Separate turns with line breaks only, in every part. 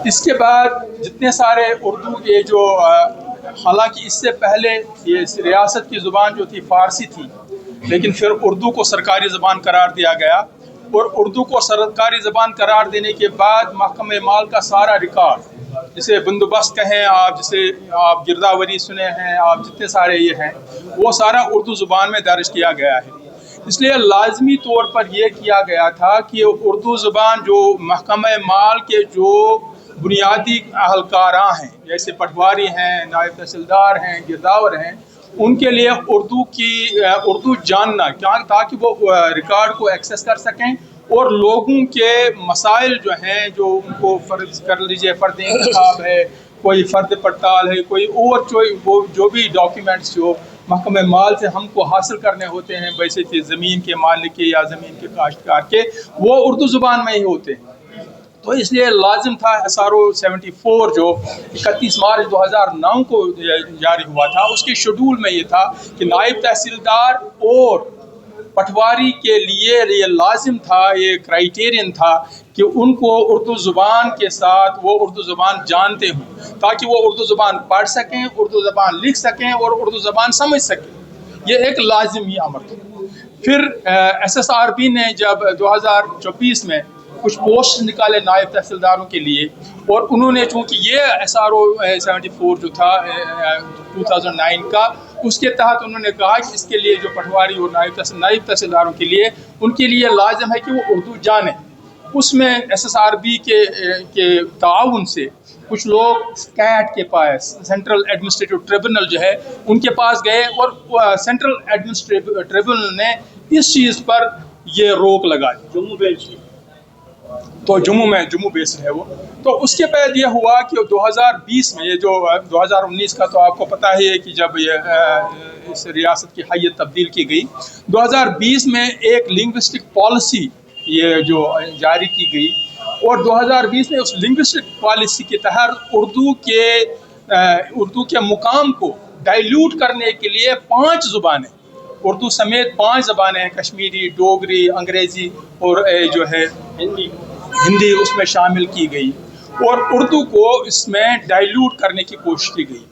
اس کے بعد جتنے سارے اردو کے جو حالانکہ اس سے پہلے یہ ریاست کی زبان جو تھی فارسی تھی، لیکن پھر اردو کو سرکاری زبان قرار دیا گیا، اور اردو کو سرکاری زبان قرار دینے کے بعد محکمہ مال کا سارا ریکارڈ، جسے بندوبست کہیں آپ، جسے آپ گرداوری سنے ہیں، آپ جتنے سارے یہ ہیں، وہ سارا اردو زبان میں درج کیا گیا ہے۔ اس لیے لازمی طور پر یہ کیا گیا تھا کہ اردو زبان جو محکمہ مال کے جو بنیادی اہلکاراں ہیں، جیسے پٹواری ہیں، نائب تحصیلدار ہیں، گرداور ہیں، ان کے لیے اردو جاننا تاکہ وہ ریکارڈ کو ایکسیس کر سکیں، اور لوگوں کے مسائل جو ہیں، جو ان کو فرض کر لیجیے فرد انتخاب ہے، کوئی فرد پڑتال ہے، کوئی اور جو بھی ڈاکیومنٹس جو محکمہ مال سے ہم کو حاصل کرنے ہوتے ہیں، ویسے کہ زمین کے مالک کے یا زمین کے کاشتکار کے، وہ اردو زبان میں ہی ہوتے ہیں۔ تو اس لیے لازم تھا SRO 74 جو 31 مارچ 2009 کو جاری ہوا تھا، اس کے شیڈول میں یہ تھا کہ نائب تحصیلدار اور پٹواری کے لیے یہ لازم تھا، یہ کرائیٹیرین تھا کہ ان کو اردو زبان کے ساتھ وہ اردو زبان جانتے ہوں، تاکہ وہ اردو زبان پڑھ سکیں، اردو زبان لکھ سکیں اور اردو زبان سمجھ سکیں۔ یہ ایک لازمی امر تھا۔ پھر SSRB نے جب 2024 میں کچھ پوسٹ نکالے نائب تحصیلداروں کے لیے، اور انہوں نے چونکہ یہ SRO 74 جو تھا 2009 کا، اس کے تحت انہوں نے کہا کہ اس کے لیے جو پٹواری اور نائب تحصیلداروں کے لیے، ان کے لیے لازم ہے کہ وہ اردو جانیں۔ اس میں SSRB کے تعاون سے کچھ لوگ SCAT کے پاس، سینٹرل ایڈمنسٹریٹو ٹریبونل جو ہے، ان کے پاس گئے، اور سینٹرل ایڈمنسٹریٹو ٹریبونل نے اس چیز پر یہ روک لگا دی۔ جموں بیس ہے وہ۔ تو اس کے بعد یہ ہوا کہ 2020 میں، یہ جو 2019 کا تو آپ کو پتہ ہی ہے کہ جب یہ اس ریاست کی حیت تبدیل کی گئی، 2020 میں ایک لنگوسٹک پالیسی یہ جو جاری کی گئی، اور 2020 میں اس لنگوسٹک پالیسی کے تحت اردو کے مقام کو ڈائلیوٹ کرنے کے لیے 5 زبانیں، اردو سمیت 5 زبانیں، کشمیری، ڈوگری، انگریزی اور جو ہے ہندی اس میں شامل کی گئی، اور اردو کو اس میں ڈائلیوٹ کرنے کی کوشش کی گئی۔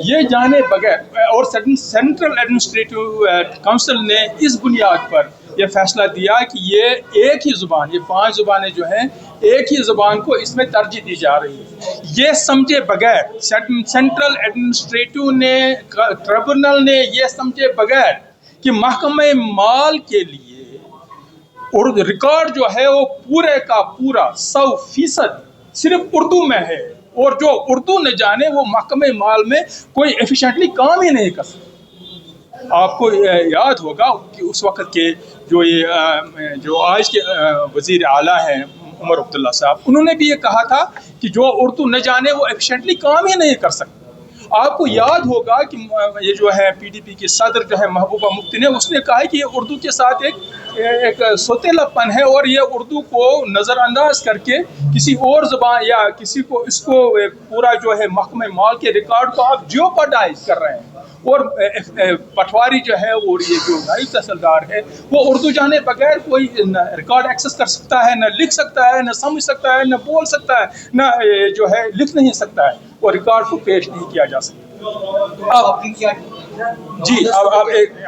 یہ جانے بغیر، اور سینٹرل ایڈمنسٹریٹو کونسل نے اس بنیاد پر یہ فیصلہ دیا کہ یہ ایک ہی زبان، یہ 5 زبانیں جو ہیں، ایک ہی زبان کو اس میں ترجیح دی جا رہی ہے۔ یہ سمجھے بغیر، سینٹرل ایڈمنسٹریٹو ٹریبونل نے یہ سمجھے بغیر کہ محکمہ مال کے لیے ریکارڈ جو ہے وہ پورے کا پورا 100% صرف اردو میں ہے، اور جو اردو نہ جانے وہ محکمہ مال میں کوئی ایفیشینٹلی کام ہی نہیں کر سکتا۔ آپ کو یاد ہوگا کہ اس وقت کے جو آج کے وزیر اعلیٰ ہیں عمر عبداللہ صاحب، انہوں نے بھی یہ کہا تھا کہ جو اردو نہ جانے وہ ایفیشینٹلی کام ہی نہیں کر سکتا۔ آپ کو یاد ہوگا کہ یہ جو ہے PDP کی صدر جو ہے محبوبہ مفتی نے، اس نے کہا ہے کہ یہ اردو کے ساتھ ایک سوتیلا پن ہے، اور یہ اردو کو نظر انداز کر کے کسی اور زبان یا کسی کو اس کو پورا جو ہے محکمہ مال کے ریکارڈ کو آپ جیوپارڈائز کر رہے ہیں۔ اور پٹواری جو ہے، اور یہ جو نائب تحصیلدار ہے، وہ اردو جانے بغیر کوئی نہ ریکارڈ ایکسس کر سکتا ہے، نہ لکھ سکتا ہے، نہ سمجھ سکتا ہے، نہ بول سکتا ہے، نہ جو ہے لکھ نہیں سکتا ہے، اور ریکارڈ کو پیش نہیں کیا جا سکتا۔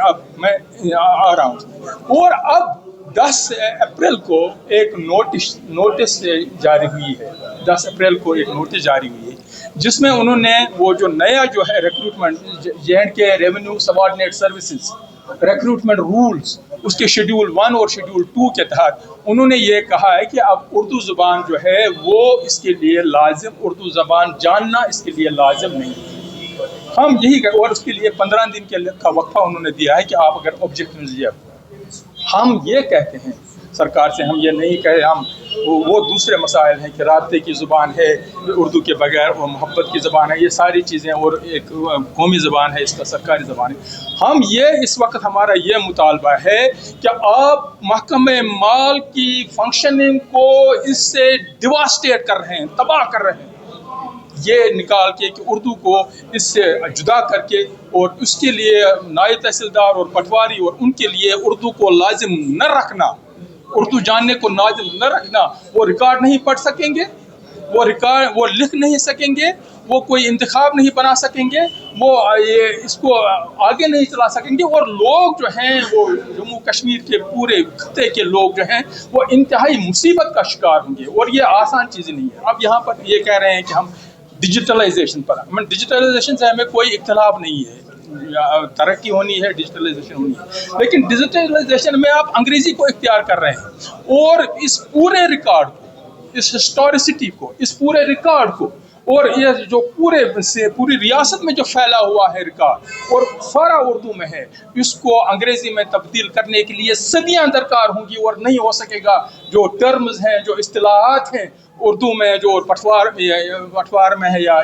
اب میں آ رہا ہوں، اور اب 10 اپریل کو ایک نوٹس جاری ہوئی ہے، 10 اپریل کو ایک نوٹس جاری ہوئی ہے، جس میں انہوں نے وہ جو نیا جو ہے recruitment J&K revenue subordinate services recruitment rules, اس کے شیڈول 1 اور شیڈول 2 کے تحت انہوں نے یہ کہا ہے کہ اب اردو زبان جو ہے وہ اس کے لیے لازم، اردو زبان جاننا اس کے لیے لازم نہیں ہے۔ ہم یہی کہ، اور اس کے لیے 15 دن کا وقفہ انہوں نے دیا ہے کہ آپ اگر آبجیکٹ لیجیے۔ ہم یہ کہتے ہیں سرکار سے، ہم یہ نہیں کہے، ہم وہ دوسرے مسائل ہیں کہ رابطے کی زبان ہے اردو کے بغیر، وہ محبت کی زبان ہے، یہ ساری چیزیں، اور ایک قومی زبان ہے، اس کا سرکاری زبان ہے۔ ہم یہ اس وقت ہمارا یہ مطالبہ ہے کہ آپ محکمہ مال کی فنکشننگ کو اس سے ڈیواسٹیٹ کر رہے ہیں، تباہ کر رہے ہیں، یہ نکال کے کہ اردو کو اس سے جدا کر کے، اور اس کے لیے نائب تحصیلدار اور پٹواری اور ان کے لیے اردو کو لازم نہ رکھنا، اردو جاننے کو لازم نہ رکھنا، وہ ریکارڈ نہیں پڑھ سکیں گے، वो रिकॉर्ड वो लिख नहीं सकेंगे, वो कोई इंतखाब नहीं बना सकेंगे, वो इसको आगे नहीं चला सकेंगे, और लोग जो हैं वो जम्मू कश्मीर के पूरे खत्ते के लोग जो हैं वो इंतहाई मुसीबत का शिकार होंगे, और ये आसान चीज़ नहीं है। अब यहाँ पर ये कह रहे हैं कि हम डिजिटलाइजेशन पर, डिजिटलाइजेशन से हमें कोई इख्तलाफ नहीं है, तरक्की होनी है, डिजिटलाइजेशन होनी है, लेकिन डिजिटलाइजेशन में आप अंग्रेजी को इख्तियार कर रहे हैं, और इस पूरे रिकॉर्ड को, इस हिस्टोरिसिटी को, इस पूरे रिकॉर्ड को, और ये जो पूरी रियासत में जो फैला हुआ है रिकॉर्ड और सारा उर्दू में है, इसको अंग्रेजी में तब्दील करने के लिए सदियां दरकार होंगी, और नहीं हो सकेगा। जो टर्म्स हैं, जो इस्तिलाहात हैं उर्दू में, जो पटवार में है या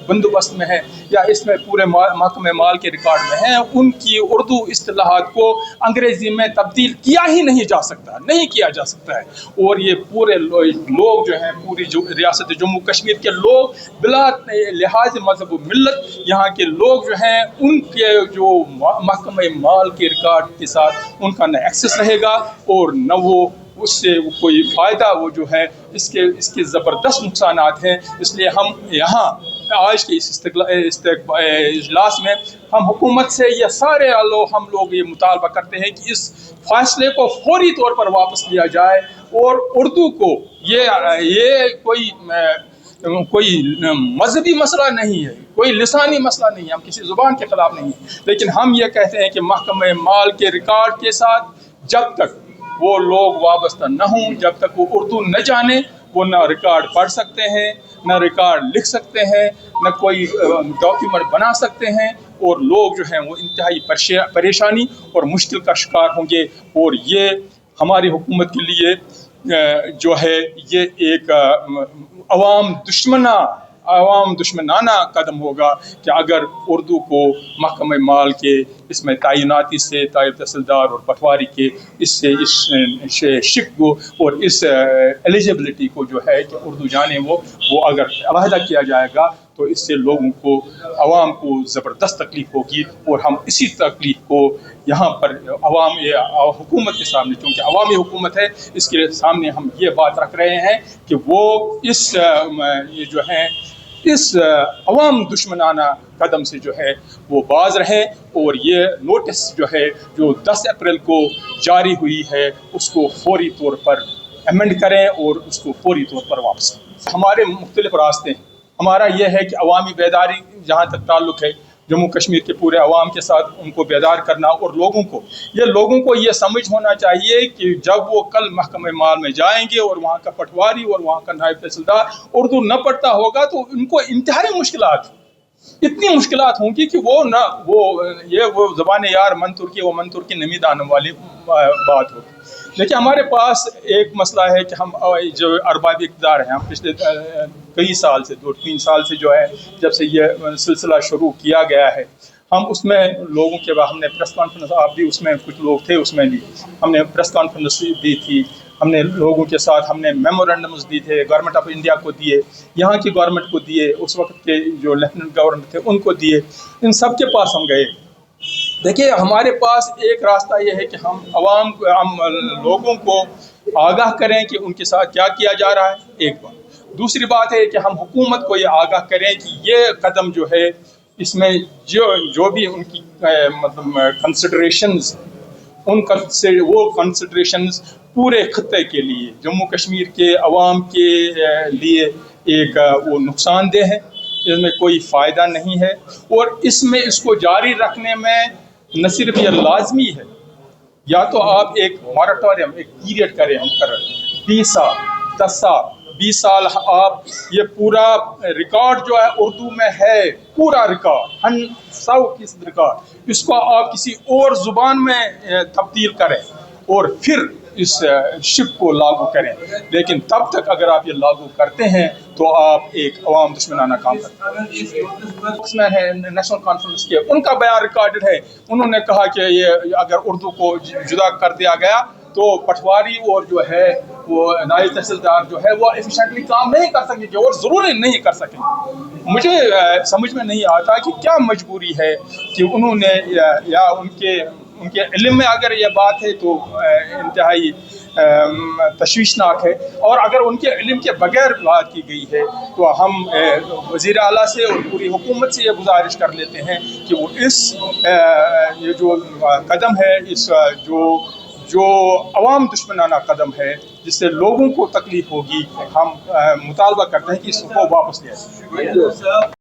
बंदोबस्त में है या इसमें पूरे महकमे माल के रिकॉर्ड में है, उनकी उर्दू इस्तिलाहात को अंग्रेज़ी में तब्दील किया ही नहीं जा सकता, नहीं किया जा सकता है। और ये पूरे लोग जो हैं, पूरी जो रियासत जम्मू कश्मीर के लोग बिला लिहाज मजहब व मिल्लत, यहाँ के लोग जो हैं उनके जो महकमे माल के रिकॉर्ड के साथ उनका न एक्सेस रहेगा और न वो उससे कोई फ़ायदा वो जो है इसके ज़बरदस्त नुकसानात हैं। इसलिए हम यहाँ आज के इस इजलास में हम हुकूमत से ये सारे हम लोग ये मुतालबा करते हैं कि इस फ़ैसले को फौरी तौर पर वापस लिया जाए, और उर्दू को ये कोई मजहबी मसला नहीं है, कोई लिसानी मसला नहीं है, हम किसी ज़ुबान के ख़िलाफ़ नहीं है, लेकिन हम ये कहते हैं कि महकमे माल के रिकॉर्ड के साथ जब तक वो लोग वाबस्ता न हों, जब तक वो उर्दू न जाने, वो न रिकॉर्ड पढ़ सकते हैं, न रिकॉर्ड लिख सकते हैं, न कोई डॉक्यूमेंट बना सकते हैं, और लोग जो हैं वो इंतहाई परेशानी और मुश्किल का शिकार होंगे। और ये हमारी हुकूमत के लिए जो है ये एक अवाम दुश्मनाना कदम होगा कि अगर उर्दू को महकमे माल के इसमें तैनाती से तायब तहसीलदार और पटवारी के इससे इस शिक को और इस एलिजिबिलिटी को जो है कि उर्दू जाने वो अगर अलहदा किया जाएगा, तो इससे लोगों को, अवाम को ज़बरदस्त तकलीफ़ होगी। और हम इसी तकलीफ़ को यहाँ पर हुकूमत के सामने, चूँकि अवामी हुकूमत है, इसके सामने हम ये बात रख रहे हैं कि वो इस अवाम दुश्मनाना कदम से जो है वो बाज रहे, और ये नोटिस जो है जो 10 अप्रैल को जारी हुई है उसको फौरी तौर पर अमेंड करें और उसको फौरी तौर पर वापस करें। हमारे मुख्तलिफ रास्ते हैं। हमारा ये है कि अवामी बेदारी, जहाँ तक ताल्लुक़ है जम्मू कश्मीर के पूरे अवाम के साथ, उनको बेदार करना, और लोगों को ये समझ होना चाहिए कि जब वो कल महकमे माल में जाएंगे और वहाँ का पटवारी और वहाँ का नायब तहसीलदार उर्दू न पढ़ता होगा, तो उनको इंतहाई मुश्किलात, इतनी मुश्किलात होंगी कि वो ज़बान यार मन तुर्की नमी दानों वाली बात होगी। देखिए, हमारे पास एक मसला है कि हम जो अरबाब इक़्तिदार हैं, हम पिछले कई साल से 2-3 साल से जो है, जब से ये सिलसिला शुरू किया गया है, हम उसमें लोगों के बाद हमने प्रेस कॉन्फ्रेंस, आप भी उसमें कुछ लोग थे, उसमें भी हमने प्रेस कॉन्फ्रेंस दी थी, हमने लोगों के साथ हमने मेमोरेंडम्स दिए थे, गवर्नमेंट ऑफ इंडिया को दिए, यहाँ की गवर्नमेंट को दिए, उस वक्त के जो लेफ्टिनेंट गवर्नर थे उनको दिए, इन सब के पास हम गए। देखिए, हमारे पास एक रास्ता ये है कि हम लोगों को आगाह करें कि उनके साथ क्या किया जा रहा है, एक बात। दूसरी बात है कि हम हुकूमत को ये आगाह करें कि ये कदम जो है, इसमें जो भी उनकी कंसिडरेशंस, वो कंसिडरेशंस पूरे खत्ते के लिए, जम्मू कश्मीर के अवाम के लिए एक वो नुकसानदेह है, इसमें कोई फ़ायदा नहीं है। और इसको जारी रखने में न सिर्फ ये लाजमी है, या तो आप एक मॉरेटोरियम, एक पीरियड करें, हम कर 20 साल, 10 साल, 20 साल, आप ये पूरा रिकॉर्ड जो है उर्दू में है, पूरा रिकॉर्ड 100% रिकॉर्ड, इसको आप किसी और ज़ुबान में तब्दील करें और फिर इस शिप को लागू करें। लेकिन तब तक अगर आप ये लागू करते हैं तो आप एक अवाम दुश्मनाना काम करते हैं। उसमें है नेशनल कॉन्फ्रेंस के, उनका बयान रिकॉर्डेड है, उन्होंने कहा कि ये अगर उर्दू को जुदा कर दिया गया तो पटवारी और जो है वो नायब तहसीलदार जो है वो एफिशिएंटली काम नहीं कर सकेंगे और ज़रूर नहीं कर सकेंगे। मुझे समझ में नहीं आता कि क्या मजबूरी है कि उन्होंने या उनके इल्म में अगर ये बात है तो इंतहाई تشویشناک ہے، اور اگر ان کے علم کے بغیر بات کی گئی ہے تو ہم وزیر اعلیٰ سے اور پوری حکومت سے یہ گزارش کر لیتے ہیں کہ وہ اس یہ جو قدم ہے، اس جو عوام دشمنانہ قدم ہے جس سے لوگوں کو تکلیف ہوگی، ہم مطالبہ کرتے ہیں کہ اس کو واپس لیا جائے۔